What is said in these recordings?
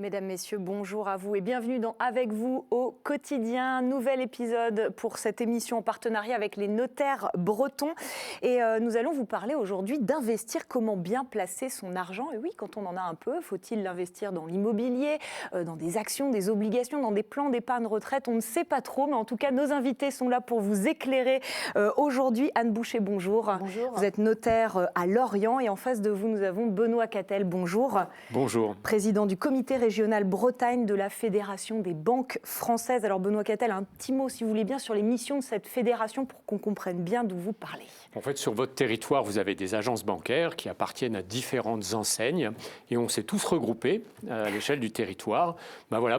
Mesdames, Messieurs, bonjour à vous et bienvenue dans Avec vous au quotidien. Nouvel épisode pour cette émission en partenariat avec les notaires bretons. Et nous allons vous parler aujourd'hui d'investir, comment bien placer son argent. Et oui, quand on en a un peu, faut-il l'investir dans l'immobilier, dans des actions, des obligations, dans des plans d'épargne retraite? On ne sait pas trop, mais en tout cas, nos invités sont là pour vous éclairer aujourd'hui. Anne Boucher, bonjour. Bonjour. Vous êtes notaire à Lorient et en face de vous, nous avons Benoît Cattel, bonjour. Bonjour. Président du comité régional Bretagne de la Fédération des banques françaises. Alors Benoît Cattel, un petit mot si vous voulez bien sur les missions de cette fédération pour qu'on comprenne bien d'où vous parlez. En fait, sur votre territoire, vous avez des agences bancaires qui appartiennent à différentes enseignes et on s'est tous regroupés à l'échelle du territoire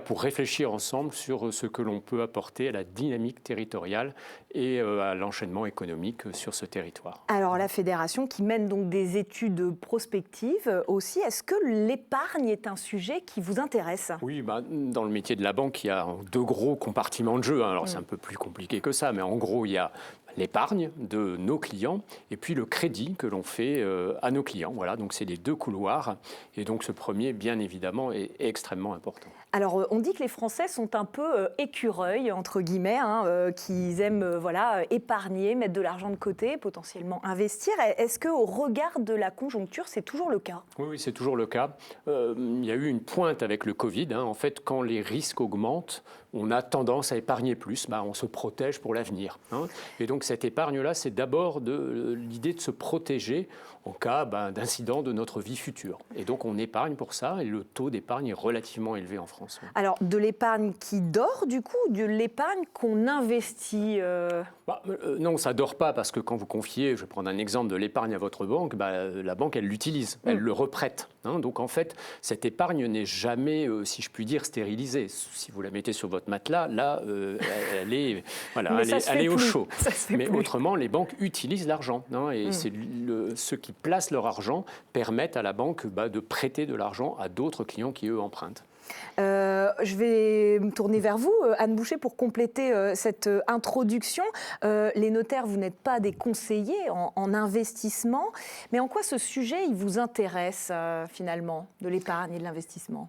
pour réfléchir ensemble sur ce que l'on peut apporter à la dynamique territoriale et à l'enchaînement économique sur ce territoire. Alors la fédération qui mène donc des études prospectives aussi, est-ce que l'épargne est un sujet qui vous intéresse? Oui, dans le métier de la banque, il y a deux gros compartiments de jeu. Alors c'est un peu plus compliqué que ça, mais en gros, il y a l'épargne de nos clients et puis le crédit que l'on fait à nos clients. Voilà, donc c'est les deux couloirs. Et donc ce premier, bien évidemment, est extrêmement important. Alors on dit que les Français sont un peu écureuils, entre guillemets, qu'ils aiment épargner, mettre de l'argent de côté, potentiellement investir. Est-ce qu'au regard de la conjoncture, c'est toujours le cas? Oui, c'est toujours le cas. Il y a eu une pointe avec le Covid. En fait, quand les risques augmentent, on a tendance à épargner plus. On se protège pour l'avenir. Et donc cette épargne-là, c'est d'abord l'idée de se protéger en cas d'incident de notre vie future. Et donc on épargne pour ça et le taux d'épargne est relativement élevé en France. Alors de l'épargne qui dort du coup, de l'épargne qu'on investit Non, ça ne dort pas parce que quand vous confiez, je vais prendre un exemple de l'épargne à votre banque, la banque elle l'utilise, elle le reprête. Donc en fait, cette épargne n'est jamais, si je puis dire, stérilisée. Si vous la mettez sur votre matelas, là, elle est au chaud. Mais autrement, les banques utilisent l'argent. Et c'est ceux qui placent leur argent permettent à la banque de prêter de l'argent à d'autres clients qui, eux, empruntent. Je vais me tourner vers vous, Anne Boucher, pour compléter cette introduction. Les notaires, vous n'êtes pas des conseillers en investissement, mais en quoi ce sujet il vous intéresse finalement, de l'épargne et de l'investissement?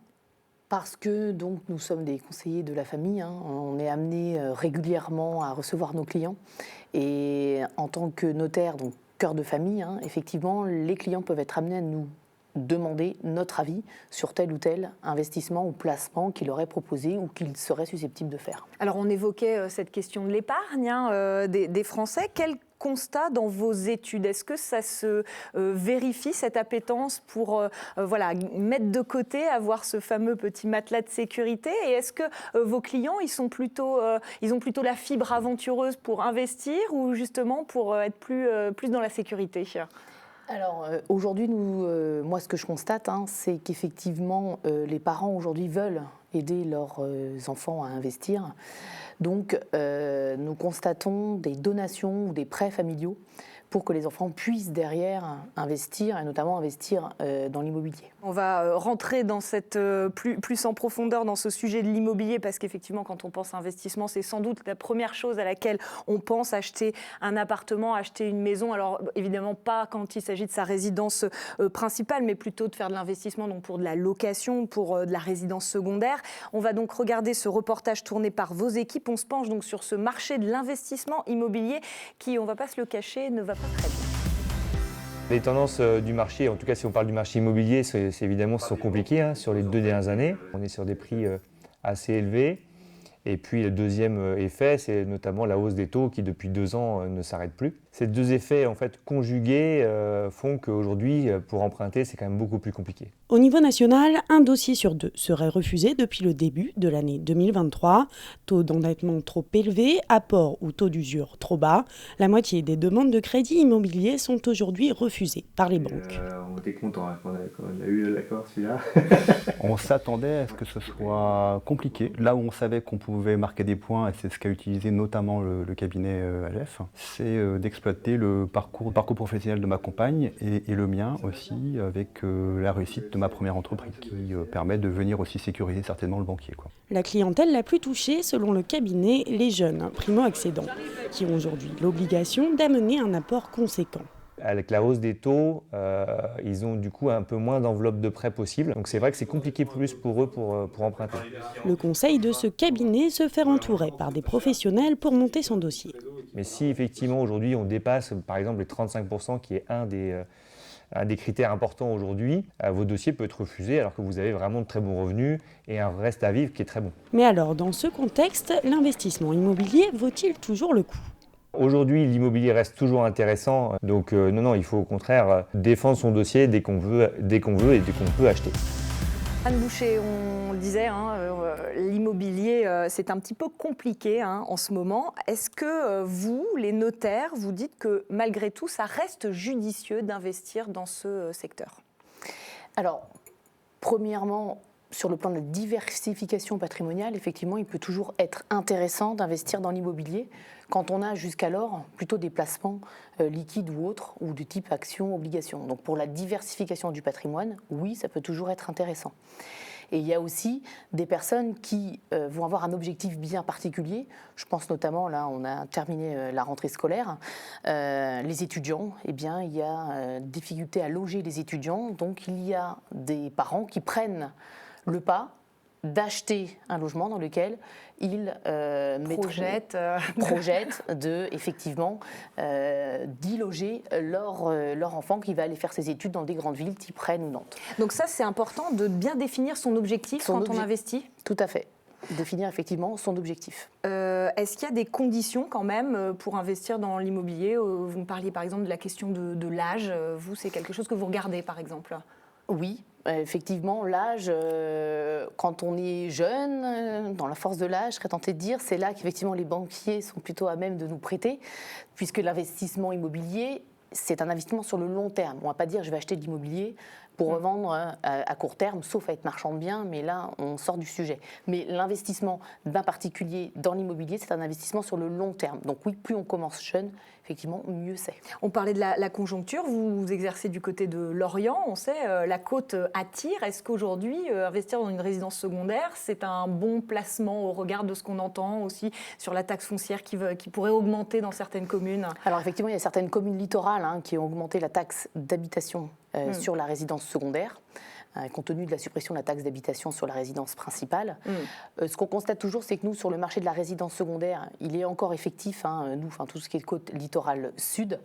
Parce que donc, nous sommes des conseillers de la famille, on est amenés régulièrement à recevoir nos clients. Et en tant que notaire, donc cœur de famille, effectivement, les clients peuvent être amenés à nous demander notre avis sur tel ou tel investissement ou placement qu'il aurait proposé ou qu'il serait susceptible de faire. Alors on évoquait cette question de l'épargne des Français. Quel constat dans vos études? Est-ce que ça se vérifie, cette appétence pour mettre de côté, avoir ce fameux petit matelas de sécurité? Et est-ce que vos clients, ils ont plutôt la fibre aventureuse pour investir ou justement pour être plus dans la sécurité? Alors aujourd'hui, moi ce que je constate, c'est qu'effectivement les parents aujourd'hui veulent aider leurs enfants à investir. Donc nous constatons des donations ou des prêts familiaux pour que les enfants puissent derrière investir, et notamment investir dans l'immobilier. On va rentrer dans plus en profondeur dans ce sujet de l'immobilier, parce qu'effectivement, quand on pense à investissement, c'est sans doute la première chose à laquelle on pense, acheter un appartement, acheter une maison. Alors évidemment pas quand il s'agit de sa résidence principale, mais plutôt de faire de l'investissement donc pour de la location, pour de la résidence secondaire. On va donc regarder ce reportage tourné par vos équipes. On se penche donc sur ce marché de l'investissement immobilier qui, on ne va pas se le cacher, ne va pas très bien. Les tendances du marché, en tout cas si on parle du marché immobilier, c'est évidemment sont compliquées sur les 2 dernières années. On est sur des prix assez élevés. Et puis le deuxième effet, c'est notamment la hausse des taux qui depuis 2 ans ne s'arrête plus. Ces deux effets en fait conjugués font qu'aujourd'hui, pour emprunter, c'est quand même beaucoup plus compliqué. Au niveau national, un dossier sur 2 serait refusé depuis le début de l'année 2023. Taux d'endettement trop élevé, apport ou taux d'usure trop bas. La moitié des demandes de crédit immobilier sont aujourd'hui refusées par les banques. On était contents quand on a eu l'accord celui-là. On s'attendait à ce que ce soit compliqué. Là où on savait qu'on pouvait marquer des points, et c'est ce qu'a utilisé notamment le cabinet ALF, c'est d'exploiter le parcours professionnel de ma compagne et le mien aussi, avec la réussite de ma première entreprise, qui permet de venir aussi sécuriser certainement le banquier. La clientèle la plus touchée, selon le cabinet, les jeunes primo-accédants, qui ont aujourd'hui l'obligation d'amener un apport conséquent. Avec la hausse des taux, ils ont du coup un peu moins d'enveloppe de prêt possible. Donc c'est vrai que c'est compliqué plus pour eux pour emprunter. Le conseil de ce cabinet, se faire entourer par des professionnels pour monter son dossier. Mais si effectivement aujourd'hui on dépasse par exemple les 35%, qui est un des critères importants aujourd'hui, vos dossiers peuvent être refusés alors que vous avez vraiment de très bons revenus et un reste à vivre qui est très bon. Mais alors, dans ce contexte, l'investissement immobilier vaut-il toujours le coup ? Aujourd'hui, l'immobilier reste toujours intéressant, donc non, il faut au contraire défendre son dossier dès qu'on veut et dès qu'on peut acheter. Anne Boucher, on le disait, l'immobilier, c'est un petit peu compliqué en ce moment. Est-ce que vous, les notaires, vous dites que malgré tout, ça reste judicieux d'investir dans ce secteur ? Alors, premièrement, sur le plan de la diversification patrimoniale, effectivement, il peut toujours être intéressant d'investir dans l'immobilier quand on a jusqu'alors plutôt des placements liquides ou autres, ou de type actions, obligations. Donc pour la diversification du patrimoine, oui, ça peut toujours être intéressant. Et il y a aussi des personnes qui vont avoir un objectif bien particulier. Je pense notamment, là, on a terminé la rentrée scolaire. Les étudiants, eh bien, il y a des difficultés à loger les étudiants. Donc il y a des parents qui prennent le pas d'acheter un logement dans lequel ils projettent effectivement d'y loger leur enfant qui va aller faire ses études dans des grandes villes type Rennes ou Nantes. Donc ça, c'est important de bien définir son objectif quand on investit ? Tout à fait. Définir effectivement son objectif. Est-ce qu'il y a des conditions quand même pour investir dans l'immobilier ? Vous me parliez par exemple de la question de l'âge. Vous, c'est quelque chose que vous regardez par exemple ? Oui, effectivement, l'âge, quand on est jeune, dans la force de l'âge, je serais tentée de dire, c'est là qu'effectivement les banquiers sont plutôt à même de nous prêter, puisque l'investissement immobilier, c'est un investissement sur le long terme. On ne va pas dire je vais acheter de l'immobilier pour revendre à court terme, sauf à être marchand de biens, mais là, on sort du sujet. Mais l'investissement d'un particulier dans l'immobilier, c'est un investissement sur le long terme. Donc oui, plus on commence jeune, effectivement, mieux c'est. On parlait de la conjoncture, vous exercez du côté de Lorient, on sait, la côte attire. Est-ce qu'aujourd'hui, investir dans une résidence secondaire, c'est un bon placement au regard de ce qu'on entend aussi sur la taxe foncière qui pourrait augmenter dans certaines communes ? Alors effectivement, il y a certaines communes littorales qui ont augmenté la taxe d'habitation sur la résidence secondaire, compte tenu de la suppression de la taxe d'habitation sur la résidence principale. Ce qu'on constate toujours, c'est que nous, sur le marché de la résidence secondaire, il est encore effectif, tout ce qui est côte littorale sud,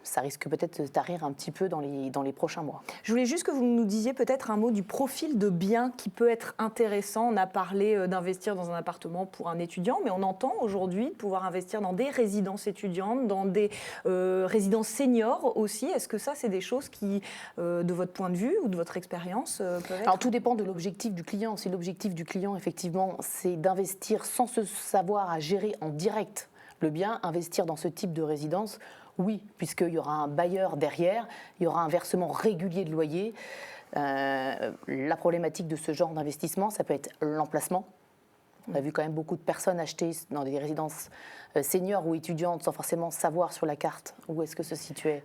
ça risque peut-être de tarir un petit peu dans les prochains mois. Je voulais juste que vous nous disiez peut-être un mot du profil de bien qui peut être intéressant. On a parlé d'investir dans un appartement pour un étudiant, mais on entend aujourd'hui pouvoir investir dans des résidences étudiantes, dans des résidences seniors aussi. Est-ce que ça, c'est des choses qui, de votre point de vue ou de votre expérience, peuvent être... Alors tout dépend de l'objectif du client. Si l'objectif du client, effectivement, c'est d'investir sans se savoir à gérer en direct le bien, investir dans ce type de résidence, oui, puisqu'il y aura un bailleur derrière, il y aura un versement régulier de loyer. La problématique de ce genre d'investissement, ça peut être l'emplacement. On a vu quand même beaucoup de personnes acheter dans des résidences seniors ou étudiantes sans forcément savoir sur la carte où est-ce que se situait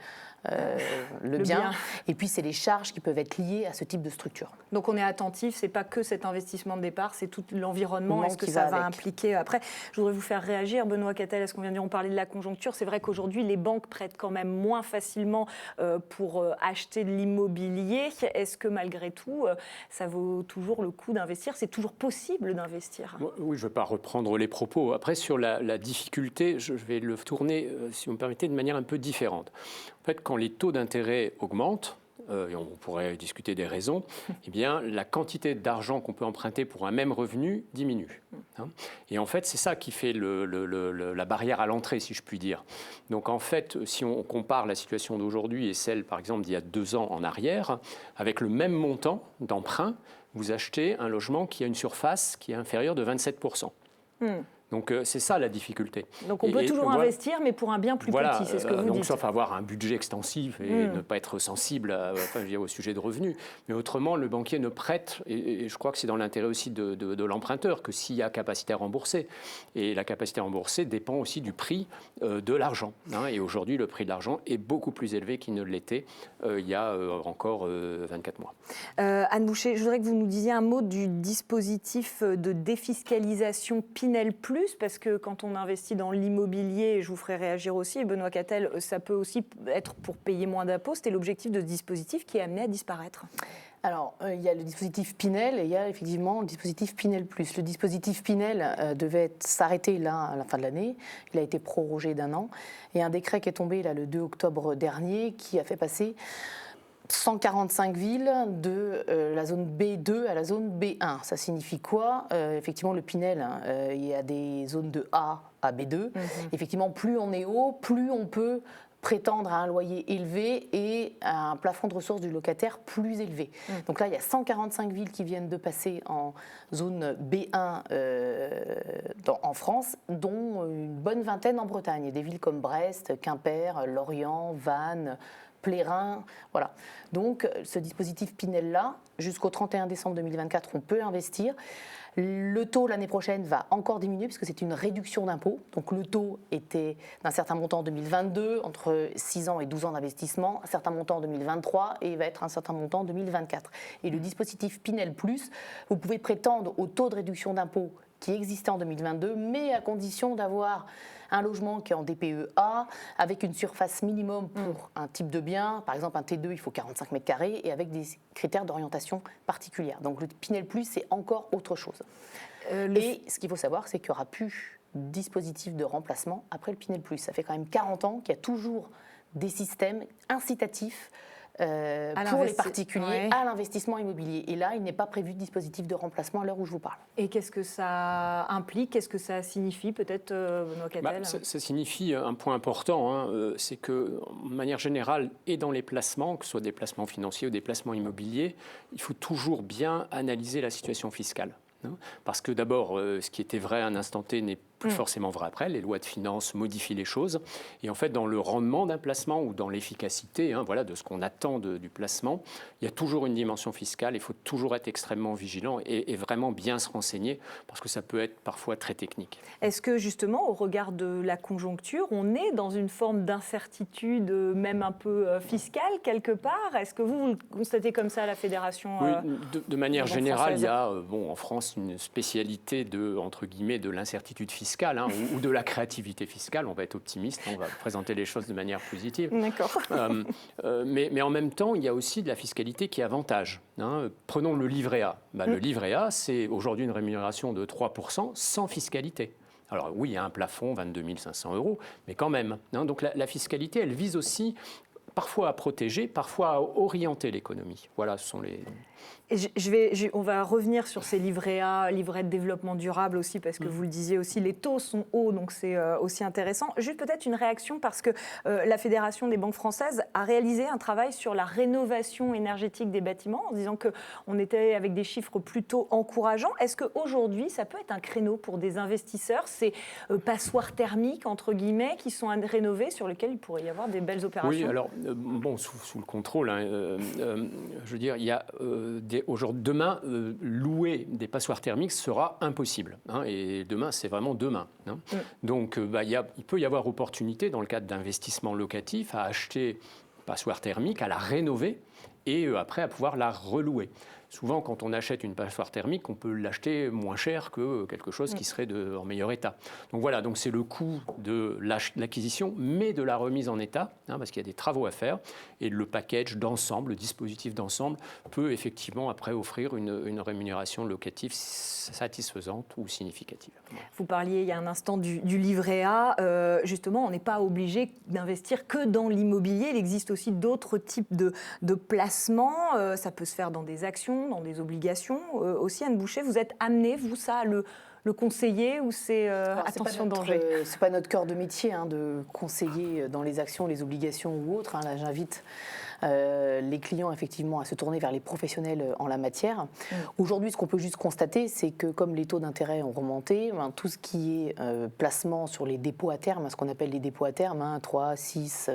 le bien. Et puis, c'est les charges qui peuvent être liées à ce type de structure. Donc, on est attentif, c'est pas que cet investissement de départ, c'est tout l'environnement. Est-ce que ça va impliquer après ? Je voudrais vous faire réagir, Benoît Cattel, est-ce qu'on vient de dire, on parlait de la conjoncture. C'est vrai qu'aujourd'hui, les banques prêtent quand même moins facilement pour acheter de l'immobilier. Est-ce que malgré tout, ça vaut toujours le coup d'investir ? C'est toujours possible d'investir ? Oui, je ne vais pas reprendre les propos. Après, sur la difficulté, je vais le tourner, si vous me permettez, de manière un peu différente. En fait, quand les taux d'intérêt augmentent, et on pourrait discuter des raisons, eh bien, la quantité d'argent qu'on peut emprunter pour un même revenu diminue. Et en fait, c'est ça qui fait la barrière à l'entrée, si je puis dire. Donc en fait, si on compare la situation d'aujourd'hui et celle, par exemple, d'il y a 2 ans en arrière, avec le même montant d'emprunt, vous achetez un logement qui a une surface qui est inférieure de 27%. Donc c'est ça la difficile. Donc on peut toujours investir, mais pour un bien plus petit, c'est ce que vous dites. Donc sauf avoir un budget extensif et ne pas être sensible au sujet de revenus. Mais autrement, le banquier ne prête, et je crois que c'est dans l'intérêt aussi de l'emprunteur, que s'il y a capacité à rembourser. Et la capacité à rembourser dépend aussi du prix de l'argent. Et aujourd'hui, le prix de l'argent est beaucoup plus élevé qu'il ne l'était il y a encore 24 mois. Anne Boucher, je voudrais que vous nous disiez un mot du dispositif de défiscalisation Pinel+. plus, parce que quand on investit dans l'immobilier, et je vous ferai réagir aussi, Benoît Cattel, ça peut aussi être pour payer moins d'impôts. C'était l'objectif de ce dispositif qui est amené à disparaître. Alors, il y a le dispositif Pinel et il y a effectivement le dispositif Pinel+. Le dispositif Pinel devait s'arrêter là à la fin de l'année. Il a été prorogé d'1 an. Et un décret qui est tombé là, le 2 octobre dernier qui a fait passer 145 villes de la zone B2 à la zone B1. Ça signifie quoi ? Effectivement, le Pinel, il y a des zones de A à B2. Effectivement, plus on est haut, plus on peut prétendre à un loyer élevé et à un plafond de ressources du locataire plus élevé. Donc là, il y a 145 villes qui viennent de passer en zone B1 en France, dont une bonne vingtaine en Bretagne. Il y a des villes comme Brest, Quimper, Lorient, Vannes, Plérin, voilà. Donc, ce dispositif Pinel-là, jusqu'au 31 décembre 2024, on peut investir. Le taux l'année prochaine va encore diminuer puisque c'est une réduction d'impôt. Donc le taux était d'un certain montant en 2022, entre 6 ans et 12 ans d'investissement, un certain montant en 2023 et il va être un certain montant en 2024. Et le dispositif Pinel+, vous pouvez prétendre au taux de réduction d'impôt qui existait en 2022, mais à condition d'avoir un logement qui est en DPE-A, avec une surface minimum pour un type de bien, par exemple un T2, il faut 45 mètres carrés, et avec des critères d'orientation particulières. Donc le Pinel+, c'est encore autre chose. Et ce qu'il faut savoir, c'est qu'il n'y aura plus de dispositif de remplacement après le Pinel+. Ça fait quand même 40 ans qu'il y a toujours des systèmes incitatifs pour les particuliers à l'investissement immobilier. Et là, il n'est pas prévu de dispositif de remplacement à l'heure où je vous parle. Et qu'est-ce que ça implique ? Qu'est-ce que ça signifie peut-être, Benoît Cattel ? Ça signifie un point important, c'est que, de manière générale, et dans les placements, que ce soit des placements financiers ou des placements immobiliers, il faut toujours bien analyser la situation fiscale. Parce que d'abord, ce qui était vrai à un instant T n'est plus forcément vrai après. Les lois de finances modifient les choses. Et en fait, dans le rendement d'un placement ou dans l'efficacité de ce qu'on attend du placement, il y a toujours une dimension fiscale. Il faut toujours être extrêmement vigilant et vraiment bien se renseigner parce que ça peut être parfois très technique. Est-ce que justement, au regard de la conjoncture, on est dans une forme d'incertitude, même un peu fiscale quelque part ? Est-ce que vous le constatez comme ça à la Fédération ? Oui, de manière générale, il y a en France une spécialité entre guillemets de l'incertitude fiscale. Ou de la créativité fiscale, on va être optimiste, on va présenter les choses de manière positive. D'accord. Mais en même temps, il y a aussi de la fiscalité qui est avantage. Prenons le livret A. Le livret A, c'est aujourd'hui une rémunération de 3% sans fiscalité. Alors oui, il y a un plafond, 22 500 €, mais quand même. Donc la fiscalité, elle vise aussi parfois à protéger, parfois à orienter l'économie. Voilà, ce sont les... On va revenir sur ces livrets A, livrets de développement durable aussi, parce que vous le disiez aussi, les taux sont hauts, donc c'est aussi intéressant. Juste peut-être une réaction, parce que la Fédération des banques françaises a réalisé un travail sur la rénovation énergétique des bâtiments, en disant qu'on était avec des chiffres plutôt encourageants. Est-ce qu'aujourd'hui, ça peut être un créneau pour des investisseurs, ces passoires thermiques, entre guillemets, qui sont à rénover, sur lesquels il pourrait y avoir des belles opérations ? Oui, alors, sous le contrôle, je veux dire, il y a... demain, louer des passoires thermiques sera impossible. Et demain, c'est vraiment demain. Donc, il peut y avoir opportunité, dans le cadre d'investissements locatifs, à acheter une passoire thermique, à la rénover et après à pouvoir la relouer. Souvent, quand on achète une passoire thermique, on peut l'acheter moins cher que quelque chose qui serait en meilleur état. Donc voilà, donc c'est le coût de l'acquisition, mais de la remise en état, parce qu'il y a des travaux à faire. Et le package d'ensemble, le dispositif d'ensemble, peut effectivement après offrir une rémunération locative satisfaisante ou significative. Vous parliez il y a un instant du livret A. Justement, on n'est pas obligé d'investir que dans l'immobilier. Il existe aussi d'autres types de placements. Ça peut se faire dans des actions, dans des obligations. Aussi, Anne Boucher, vous êtes amenée, vous, ça, le conseiller ou c'est attention danger ? C'est pas notre cœur de métier de conseiller dans les actions, les obligations ou autres. Là, j'invite les clients effectivement à se tourner vers les professionnels en la matière. Aujourd'hui, ce qu'on peut juste constater, c'est que comme les taux d'intérêt ont remonté, tout ce qui est placement sur les dépôts à terme, ce qu'on appelle les dépôts à terme, 3, 6...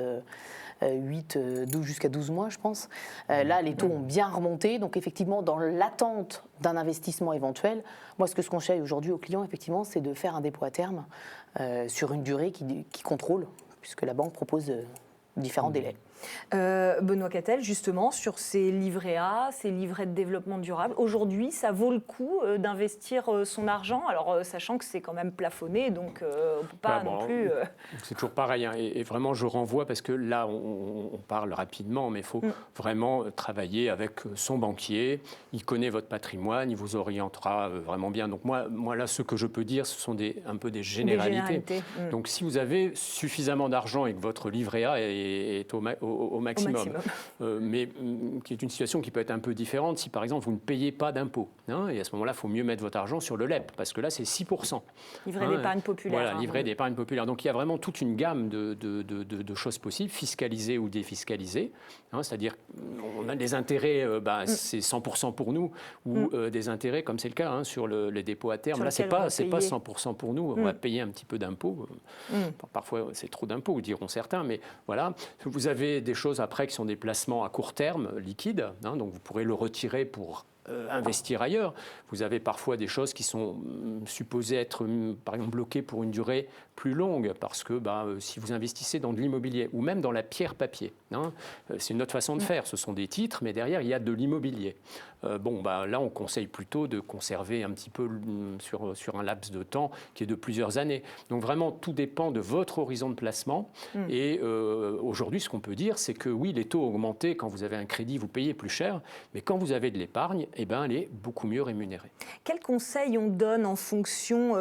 8, 12 jusqu'à 12 mois, je pense. Là, les taux ont bien remonté. Donc, effectivement, dans l'attente d'un investissement éventuel, moi, ce que je conseille aujourd'hui aux clients, effectivement, c'est de faire un dépôt à terme sur une durée qui contrôle, puisque la banque propose différents délais. Benoît Cattel, justement, sur ces livrets A, ces livrets de développement durable, aujourd'hui, ça vaut le coup d'investir son argent, alors sachant que c'est quand même plafonné, donc on ne peut pas plus... C'est toujours pareil, hein, et vraiment je renvoie, parce que là on parle rapidement, mais il faut vraiment travailler avec son banquier, il connaît votre patrimoine, il vous orientera vraiment bien. Donc moi là, ce que je peux dire, ce sont un peu des généralités. Donc si vous avez suffisamment d'argent et que votre livret A est au maximum, mais qui est une situation qui peut être un peu différente si par exemple vous ne payez pas d'impôts, hein, et à ce moment-là, il faut mieux mettre votre argent sur le LEP, parce que là c'est 6%. Livret d'épargne populaire. Voilà, livret d'épargne populaire. Donc il y a vraiment toute une gamme de choses possibles, fiscalisées ou défiscalisées, hein, c'est-à-dire on a des intérêts, c'est 100% pour nous, ou des intérêts, comme c'est le cas, hein, sur les dépôts à terme. Là, c'est pas 100% pour nous, on va payer un petit peu d'impôts. Parfois, c'est trop d'impôts, diront certains, mais voilà. Vous avez des choses après qui sont des placements à court terme, liquides, hein, donc vous pourrez le retirer pour investir ailleurs. Vous avez parfois des choses qui sont supposées être, par exemple, bloquées pour une durée plus longue, parce que si vous investissez dans de l'immobilier ou même dans la pierre papier, hein, c'est une autre façon de faire. Ce sont des titres, mais derrière, il y a de l'immobilier. Là, on conseille plutôt de conserver un petit peu sur un laps de temps qui est de plusieurs années. Donc vraiment, tout dépend de votre horizon de placement. Et aujourd'hui, ce qu'on peut dire, c'est que oui, les taux ont augmenté. Quand vous avez un crédit, vous payez plus cher. Mais quand vous avez de l'épargne, elle est beaucoup mieux rémunérée. Quels conseils on donne en fonction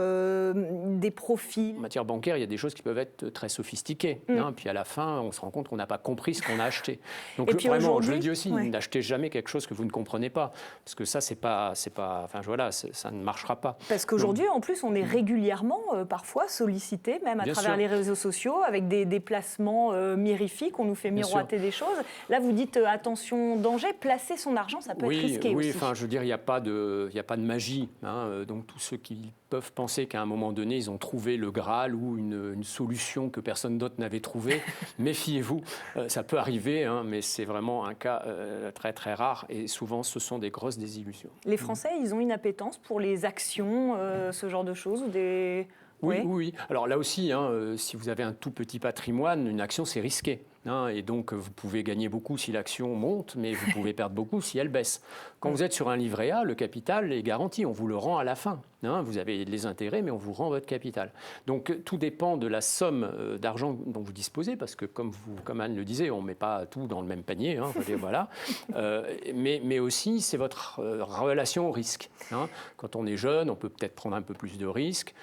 des profils ? En matière bancaire, il y a des choses qui peuvent être très sophistiquées. Hein, puis à la fin, on se rend compte qu'on n'a pas compris ce qu'on a acheté. Donc vraiment, je le dis aussi, n'achetez jamais quelque chose que vous ne comprenez pas. Parce que ça, ça ne marchera pas. Parce qu'aujourd'hui, en plus, on est régulièrement, parfois, sollicité, même à travers les réseaux sociaux, avec des placements mirifiques, on nous fait miroiter des choses. Là, vous dites, attention, danger, placer son argent, ça peut être risqué aussi. Je veux dire, il n'y a pas de magie. Hein, donc tous ceux qui peuvent penser qu'à un moment donné, ils ont trouvé le Graal ou une solution que personne d'autre n'avait trouvée, méfiez-vous. Ça peut arriver, hein, mais c'est vraiment un cas très très rare, et souvent ce sont des grosses désillusions. Les Français, ils ont une appétence pour les actions, ce genre de choses ou des... Oui. Alors là aussi, hein, si vous avez un tout petit patrimoine, une action, c'est risqué. Hein, et donc, vous pouvez gagner beaucoup si l'action monte, mais vous pouvez perdre beaucoup si elle baisse. Quand vous êtes sur un livret A, le capital est garanti, on vous le rend à la fin. Hein, vous avez les intérêts, mais on vous rend votre capital. Donc, tout dépend de la somme d'argent dont vous disposez, parce que comme Anne le disait, on ne met pas tout dans le même panier. Hein, voilà. Mais aussi, c'est votre relation au risque. Hein. Quand on est jeune, on peut peut-être prendre un peu plus de risques.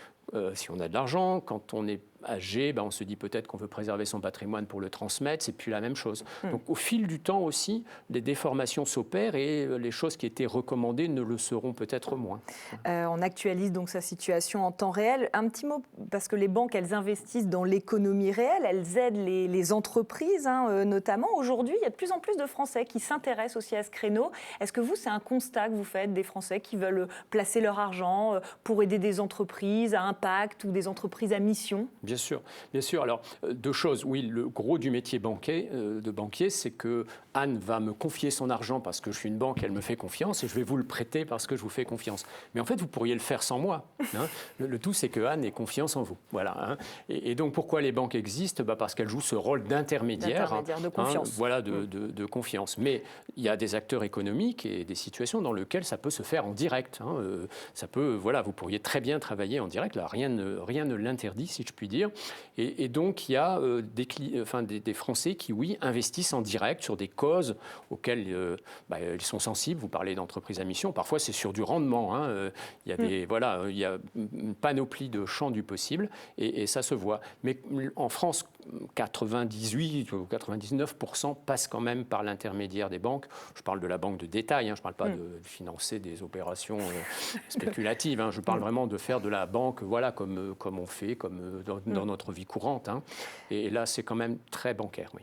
Si on a de l'argent, quand on est âgé, on se dit peut-être qu'on veut préserver son patrimoine pour le transmettre, c'est plus la même chose. Donc au fil du temps aussi, des déformations s'opèrent et les choses qui étaient recommandées ne le seront peut-être moins. On actualise donc sa situation en temps réel. Un petit mot, parce que les banques, elles investissent dans l'économie réelle, elles aident les entreprises, hein, notamment. Aujourd'hui, il y a de plus en plus de Français qui s'intéressent aussi à ce créneau. Est-ce que vous, c'est un constat que vous faites des Français qui veulent placer leur argent pour aider des entreprises à impact ou des entreprises à mission ? Bien sûr. Alors, deux choses. Oui, le gros du métier de banquier, c'est que Anne va me confier son argent parce que je suis une banque, elle me fait confiance, et je vais vous le prêter parce que je vous fais confiance. Mais en fait, vous pourriez le faire sans moi. Hein. Le tout, c'est que Anne ait confiance en vous. Voilà. Hein. Et donc, pourquoi les banques existent ? Parce qu'elles jouent ce rôle d'intermédiaire. De confiance. De confiance. Mais il y a des acteurs économiques et des situations dans lesquelles ça peut se faire en direct. Hein. Vous pourriez très bien travailler en direct. Là, rien ne l'interdit, si je puis dire. Et donc, il y a des Français qui, oui, investissent en direct sur des causes auxquelles ils sont sensibles. Vous parlez d'entreprises à mission. Parfois, c'est sur du rendement. Hein. Il y a une panoplie de champs du possible et ça se voit. Mais en France, 98 ou 99% passent quand même par l'intermédiaire des banques. Je parle de la banque de détail. Hein. Je ne parle pas de financer des opérations spéculatives. Hein. Je parle vraiment de faire de la banque, comme on fait, comme dans notre vie courante. Hein. Et là, c'est quand même très bancaire, oui.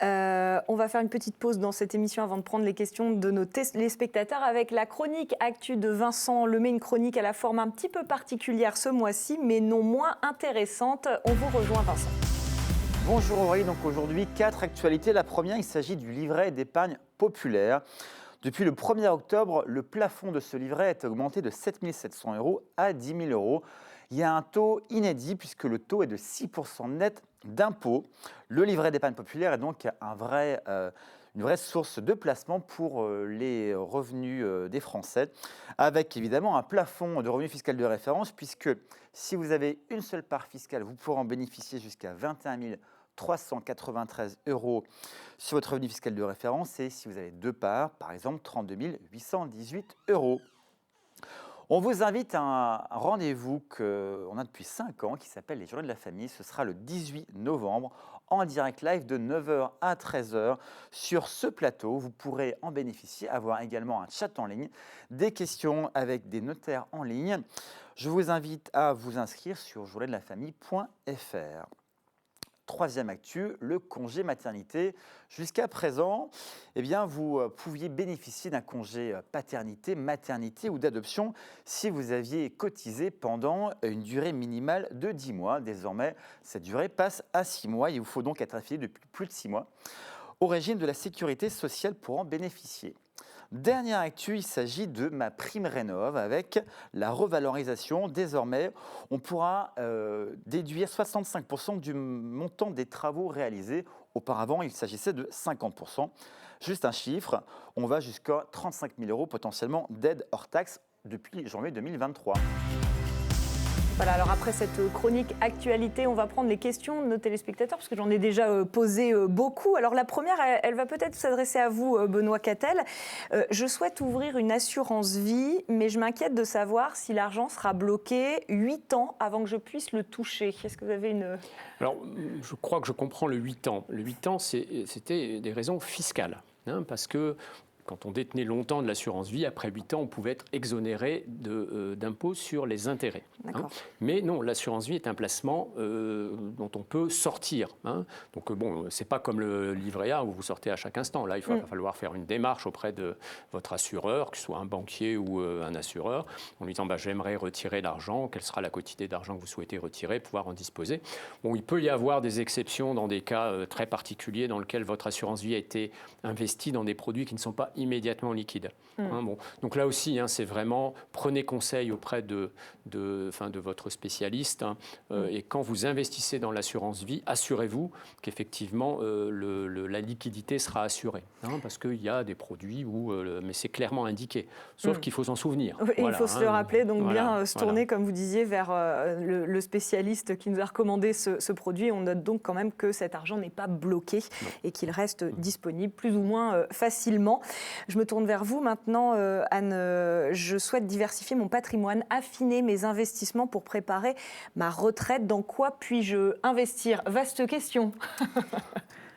On va faire une petite pause dans cette émission avant de prendre les questions de nos téléspectateurs avec la chronique Actu de Vincent Lemay, une chronique à la forme un petit peu particulière ce mois-ci, mais non moins intéressante. On vous rejoint, Vincent. Bonjour Aurélie, donc aujourd'hui 4 actualités. La première, il s'agit du livret d'épargne populaire. Depuis le 1er octobre, le plafond de ce livret est augmenté de 7 700 € à 10 000 €. il y a un taux inédit puisque le taux est de 6% net d'impôt. Le livret d'épargne populaire est donc une vraie source de placement pour les revenus des Français, avec évidemment un plafond de revenu fiscal de référence, puisque si vous avez une seule part fiscale, vous pourrez en bénéficier jusqu'à 21 393 € sur votre revenu fiscal de référence, et si vous avez 2 parts, par exemple 32 818 €. On vous invite à un rendez-vous qu'on a depuis 5 ans qui s'appelle les Journées de la Famille. Ce sera le 18 novembre en direct live de 9h à 13h sur ce plateau. Vous pourrez en bénéficier, avoir également un chat en ligne, des questions avec des notaires en ligne. Je vous invite à vous inscrire sur journéedelafamille.fr. Troisième actu, le congé maternité. Jusqu'à présent, vous pouviez bénéficier d'un congé paternité, maternité ou d'adoption si vous aviez cotisé pendant une durée minimale de 10 mois. Désormais, cette durée passe à 6 mois. Il vous faut donc être affilié depuis plus de 6 mois au régime de la sécurité sociale pour en bénéficier. Dernière actu, il s'agit de MaPrimeRénov' avec la revalorisation. Désormais, on pourra déduire 65% du montant des travaux réalisés. Auparavant, il s'agissait de 50%. Juste un chiffre, on va jusqu'à 35 000 € potentiellement d'aide hors taxe depuis janvier 2023. Voilà, alors après cette chronique actualité, on va prendre les questions de nos téléspectateurs, parce que j'en ai déjà posé beaucoup. Alors la première, elle va peut-être s'adresser à vous, Benoît Cattel. Je souhaite ouvrir une assurance vie, mais je m'inquiète de savoir si l'argent sera bloqué 8 ans avant que je puisse le toucher. Est-ce que vous avez une... Alors, je crois que je comprends le 8 ans. Le 8 ans, c'était des raisons fiscales, parce que quand on détenait longtemps de l'assurance vie, après 8 ans, on pouvait être exonéré d'impôts sur les intérêts. Mais non, l'assurance vie est un placement dont on peut sortir. Donc bon, c'est pas comme le livret A où vous sortez à chaque instant. Là, il va falloir faire une démarche auprès de votre assureur, que ce soit un banquier ou un assureur, en lui disant j'aimerais retirer l'argent, quelle sera la quantité d'argent que vous souhaitez retirer, pouvoir en disposer. Bon, il peut y avoir des exceptions dans des cas très particuliers dans lesquels votre assurance vie a été investie dans des produits qui ne sont pas immédiatement liquide. Bon. Donc là aussi, c'est vraiment, prenez conseil auprès de votre spécialiste. Et quand vous investissez dans l'assurance vie, assurez-vous qu'effectivement la liquidité sera assurée. Parce qu'il y a des produits où, mais c'est clairement indiqué. Sauf qu'il faut s'en souvenir. Oui, il faut se le rappeler, donc bien se tourner, comme vous disiez, vers le spécialiste qui nous a recommandé ce produit. On note donc quand même que cet argent n'est pas bloqué et qu'il reste disponible plus ou moins facilement. Je me tourne vers vous maintenant, Anne. Je souhaite diversifier mon patrimoine, affiner mes investissements pour préparer ma retraite. Dans quoi puis-je investir? Vaste question.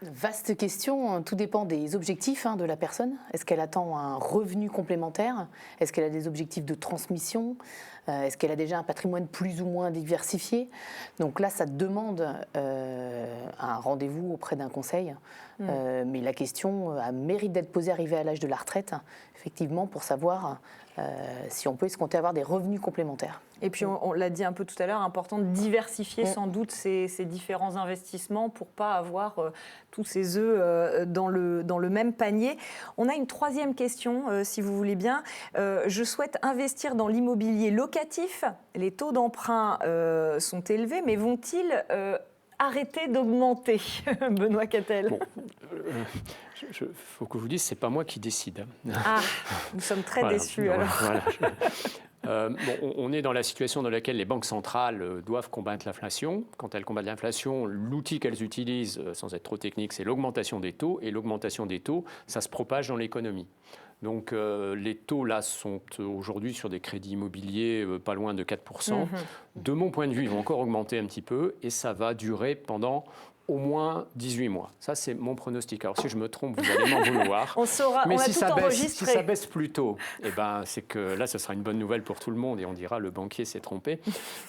Vaste question, tout dépend des objectifs de la personne. Est-ce qu'elle attend un revenu complémentaire? Est-ce qu'elle a des objectifs de transmission? Est-ce qu'elle a déjà un patrimoine plus ou moins diversifié? Donc là, ça demande un rendez-vous auprès d'un conseil. Mais la question mérite d'être posée arrivée à l'âge de la retraite, effectivement, pour savoir si on peut escompter avoir des revenus complémentaires. Et puis, on l'a dit un peu tout à l'heure, important de diversifier sans doute ces différents investissements pour ne pas avoir tous ces œufs dans le même panier. On a une troisième question, si vous voulez bien. Je souhaite investir dans l'immobilier locatif. Les taux d'emprunt sont élevés, mais vont-ils arrêter d'augmenter, Benoît Cattel? Faut que je vous dise, c'est pas moi qui décide. Ah, nous sommes très déçus alors. On est dans la situation dans laquelle les banques centrales doivent combattre l'inflation. Quand elles combattent l'inflation, l'outil qu'elles utilisent, sans être trop technique, c'est l'augmentation des taux. Et l'augmentation des taux, ça se propage dans l'économie. Donc les taux là sont aujourd'hui sur des crédits immobiliers pas loin de 4%. De mon point de vue, ils vont encore augmenter un petit peu et ça va durer pendant au moins 18 mois. Ça, c'est mon pronostic. Alors, si je me trompe, vous allez m'en vouloir. On saura, mais on a si tout ça enregistré. Si ça baisse plus tôt, c'est que là, ce sera une bonne nouvelle pour tout le monde et on dira le banquier s'est trompé.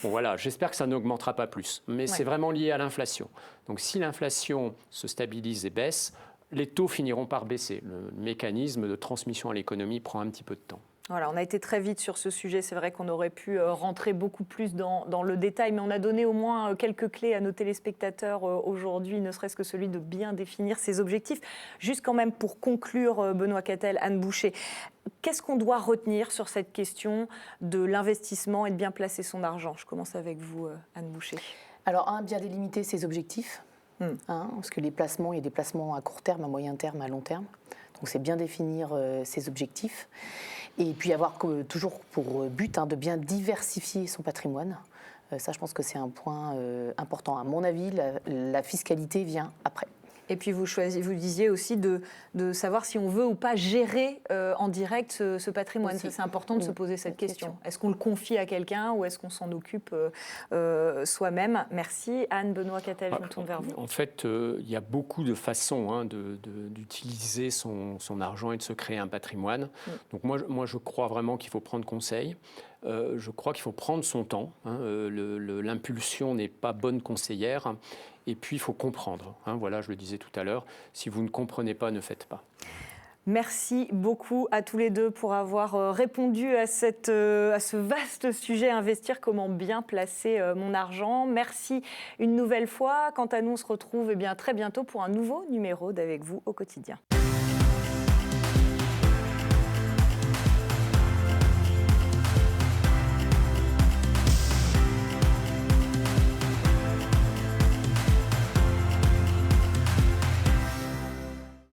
Bon, voilà, j'espère que ça n'augmentera pas plus. Mais c'est vraiment lié à l'inflation. Donc, si l'inflation se stabilise et baisse, les taux finiront par baisser. Le mécanisme de transmission à l'économie prend un petit peu de temps. Voilà, on a été très vite sur ce sujet. C'est vrai qu'on aurait pu rentrer beaucoup plus dans le détail, mais on a donné au moins quelques clés à nos téléspectateurs aujourd'hui, ne serait-ce que celui de bien définir ses objectifs. Juste quand même pour conclure, Benoît Cattel, Anne Boucher, qu'est-ce qu'on doit retenir sur cette question de l'investissement et de bien placer son argent? Je commence avec vous, Anne Boucher. Alors, bien délimiter ses objectifs, parce que les placements, il y a des placements à court terme, à moyen terme, à long terme. Donc, c'est bien définir ses objectifs. Et puis avoir toujours pour but de bien diversifier son patrimoine. Ça, je pense que c'est un point important. À mon avis, la fiscalité vient après. Et puis vous disiez aussi de savoir si on veut ou pas gérer en direct ce patrimoine. Ça, c'est important de se poser cette question. Est-ce qu'on le confie à quelqu'un ou est-ce qu'on s'en occupe soi-même? Merci. Anne, Benoît Cattel, je me tourne vers vous. En fait, il y a beaucoup de façons d'utiliser son argent et de se créer un patrimoine. Donc moi, je crois vraiment qu'il faut prendre conseil. Je crois qu'il faut prendre son temps. L'impulsion n'est pas bonne conseillère. Et puis, il faut comprendre. Voilà, je le disais tout à l'heure. Si vous ne comprenez pas, ne faites pas. Merci beaucoup à tous les deux pour avoir répondu à ce vaste sujet, investir, comment bien placer mon argent. Merci une nouvelle fois. Quant à nous, on se retrouve très bientôt pour un nouveau numéro d'Avec vous au quotidien.